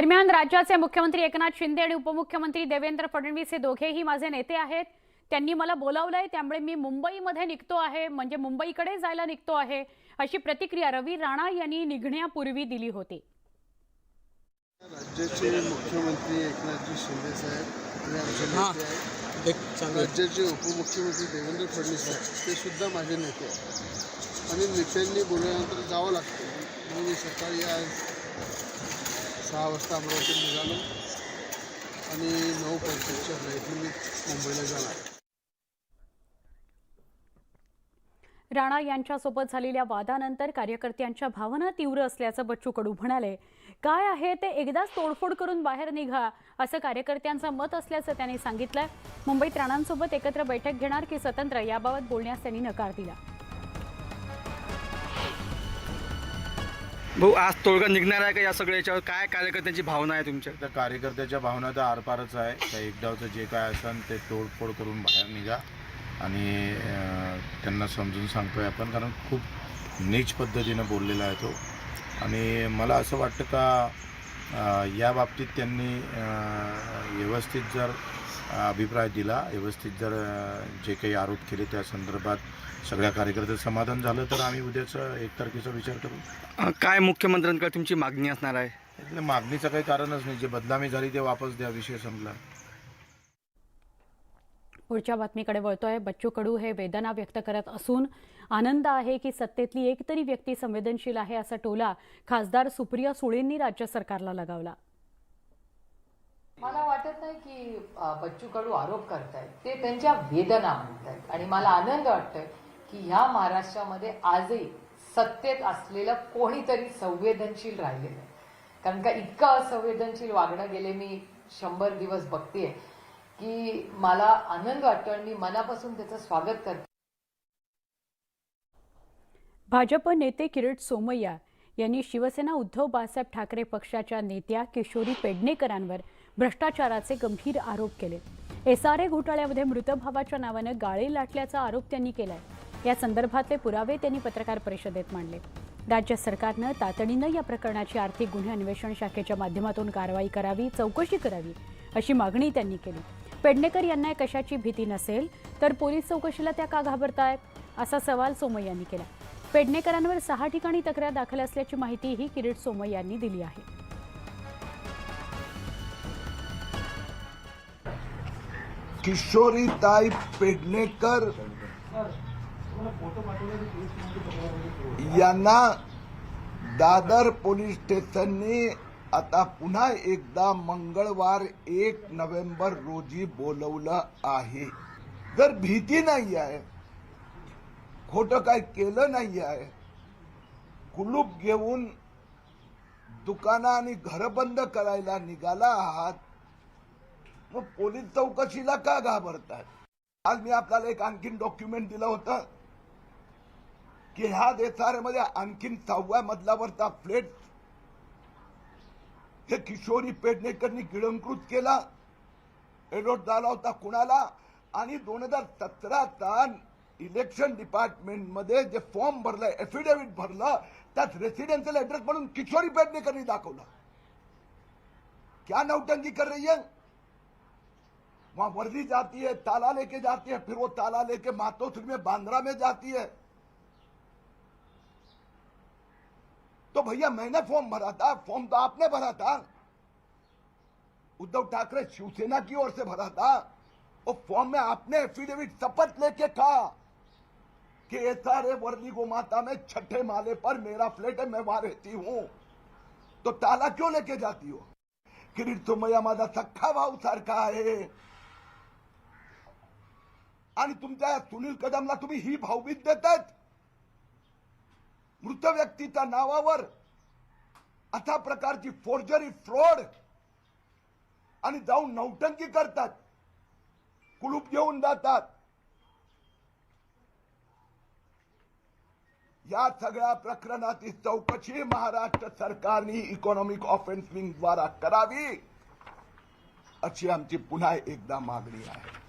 दरम्यान राज्याचे मुख्यमंत्री एकनाथ शिंदे आणि उपमुख्यमंत्री देवेंद्र फडणवीस हे दोघेही माझे नेते आहेत। त्यांनी मला बोलावलंय, त्यामुळे मी मुंबईमध्ये निघतो आहे, म्हणजे मुंबईकडे जायला निघतो आहे, अशी प्रतिक्रिया रवी राणा यांनी निघण्यापूर्वी दिली होती। राज्याचे मुख्यमंत्री एकनाथ शिंदे साहेब राज्याचे उपमुख्यमंत्री देवेंद्र फडणवीस साहेब ते सुद्धा माझे नेते आहेत आणि नेत्यांनी बोलल्यानंतर जावं लागतं। मी सकाळी आज 6 वाजता अमरावतीत निघालो आणि 9:35च्या फ्लाईटने मी मुंबईला जाणार। राणा यांच्यासोबत झालेल्या वादानंतर कार्यकर्त्यांच्या भावना तीव्र असल्याचं बच्चू कडू म्हणाले। काय आहे ते एकदाच तोडफोड करून बाहेर निघा, असं कार्यकर्त्यांचं मत असल्याचं त्यांनी सांगितलंय। मुंबईत राणांसोबत एकत्र बैठक घेणार की स्वतंत्र याबाबत बोलण्यास त्यांनी नकार दिला। भाऊ, आज तोडगा निघणार आहे का या सगळ्याच्यावर? काय कार्यकर्त्यांची भावना आहे तुमच्या? तर कार्यकर्त्याच्या भावना तर आरपारच आहे। त्या एकदावचं जे काय असेल ते तोडफोड करून बाहेर निघा आणि त्यांना समजून सांगतोय आपण, कारण खूप नीच पद्धतीनं बोललेला आहे तो। आणि मला असं वाटतं का या बाबतीत त्यांनी व्यवस्थित जर अभिप्राय दिला, व्यवस्थित जर जे काही आरोप केले त्या संदर्भात सगळ्या कार्यकर्त्यांचं समाधान झालं तर आम्ही उद्याचं 1 तारखेचा विचार करू। काय मुख्यमंत्र्यांकडे तुमची मागणी असणार आहे? એટલે मागणीचं काही कारणच नाही, जे बदनामी झाली ते वापस द्या, विषय संपला। पुढच्या बातमीकडे वळतोय। बच्चू कडू हे वेदना व्यक्त करत असून आनंद आहे की सत्तेतली एक तरी व्यक्ती संवेदनशील आहे, असा टोला खासदार सुप्रिया सुळेंनी राज्य सरकारला लगावला। मला वाटत नाही की बच्चू कडू आरोप करतायत, ते त्यांच्या वेदना म्हणतायत आणि मला आनंद वाटतोय की ह्या महाराष्ट्रामध्ये आजही सत्तेत असलेलं कोणीतरी संवेदनशील राहिलेलं आहे। कारण का इतकं असंवेदनशील वागणं गेले मी 100 दिवस बघतेय की मला आनंद वाटतो आणि मी मनापासून त्याचं स्वागत करते। भाजप नेते किरीट सोमय्या यांनी शिवसेना उद्धव बाळासाहेब ठाकरे पक्षाच्या नेत्या किशोरी पेडणेकरांवर भ्रष्टाचाराचे गंभीर आरोप केले। एसआरए घोटाळ्यामध्ये मृत भावाच्या नावाने गाळे लाटल्याचा आरोप त्यांनी केलाय। या संदर्भातले पुरावे त्यांनी पत्रकार परिषदेत मांडले। राज्य सरकारनं तातडीनं या प्रकरणाची आर्थिक गुन्हे अन्वेषण शाखेच्या माध्यमातून कारवाई करावी, चौकशी करावी, अशी मागणी त्यांनी केली। पेडणेकर यांना कशाची भीती नसेल तर पोलीस चौकशीला त्या का घाबरतायत, असा सवाल सोमय्या यांनी केला। पेडणेकरांवर 6 ठिकाणी तक्रार दाखल असल्याची माहितीही किरीट सोमय्या यांनी दिली आहे। किशोरीताई पेडणेकर यांना दादर पोलीस स्टेशनने आता पुन्हा एकदा मंगळवार 1 नोव्हेंबर रोजी बोलवलं आहे। जर भीती नाही आहे, खोटं काय केलं नाही आहे, कुलूप घेऊन दुकानं आणि घर बंद करायला निघाला आहात, मग पोलीस चौकशीला का घाबरतात? आज मी आपल्याला एक आणखीन डॉक्युमेंट दिलं होतं की ह्या देशामध्ये आणखीन 6व्या मजल्यावरचा फ्लॅट हे किशोरी पेडणेकरनी गिळंकृत केला, एडोट झाला होता कुणाला, आणि 2017चा इलेक्शन डिपार्टमेंटमध्ये जे फॉर्म भरलं, एफिडेव्हिट भरलं, त्यात रेसिडेंशियल एड्रेस म्हणून किशोरी पेडणेकरनी दाखवलं। क्या नौटंकी कर रही है? वहां वर्दी जाती है, ताला लेके जाती है, फिर वो ताला लेके मातोश्री में बांद्रा में जाती है। तो भैया मैंने फॉर्म भरा था, फॉर्म तो आपने भरा था, उद्धव ठाकरे शिवसेना की ओर से भरा था। और फॉर्म में आपने एफिडेविट शपथ लेके कहा कि एसआरए वर्ली गोमाता में 6ठे माले पर मेरा फ्लैट है, मैं वहां रहती हूं, तो ताला क्यों लेके जाती हो? किरीट सोमय्या माझा सख्खा भाऊ सारखा आहे आणि तुमच्या सुनील कदमला तुम्ही ही भाऊबीज देतात? मृत व्यक्तीच्या नावावर अशा प्रकारची फोर्जरी, फ्रॉड आणि जाऊन नौटंकी करतात, कुलूप घेऊन जातात। या सगळ्या प्रकरणाची चौकशी महाराष्ट्र सरकारने इकॉनॉमिक ऑफेन्स विंग द्वारा करावी, अशी आमची पुन्हा एकदा मागणी आहे।